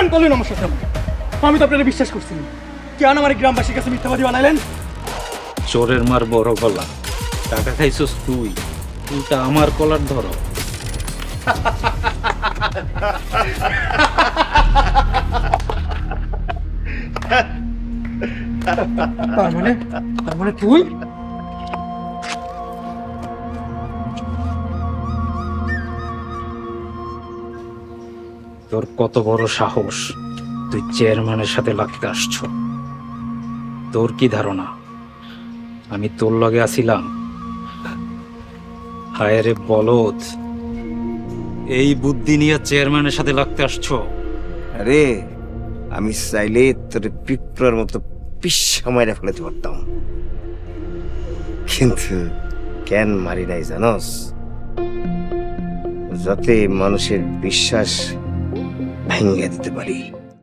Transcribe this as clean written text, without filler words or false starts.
কেন করলেন আমার সাথে? আমি তো আপনারা বিশ্বাস করছি না। কেন আমার এই গ্রামবাসীর কাছে মিথ্যাবাদী বানাইলেন? চোরের মার বড় গলা, টাকা খাইছস তুই, উল্টা আমার কলার ধরো। তার মানে তুই? তোর কত বড় সাহস, তুই চেয়ারম্যানের সাথে লাগতে আসছ? তোর কি ধারণা আমি তোর লগে আছিলাম? হায় রে বলদ, এই বুদ্ধি নিয়ে চেয়ারম্যানের সাথে লাগতে আসছো? আরে আমি চাইলে তোর পিঁপড়ার মতো পিসা মাইরা ফেলাতে পারতাম, কিন্তু কেন মারি নাই জানস? যাতে মানুষের বিশ্বাস ভেঙে দিতে পারি।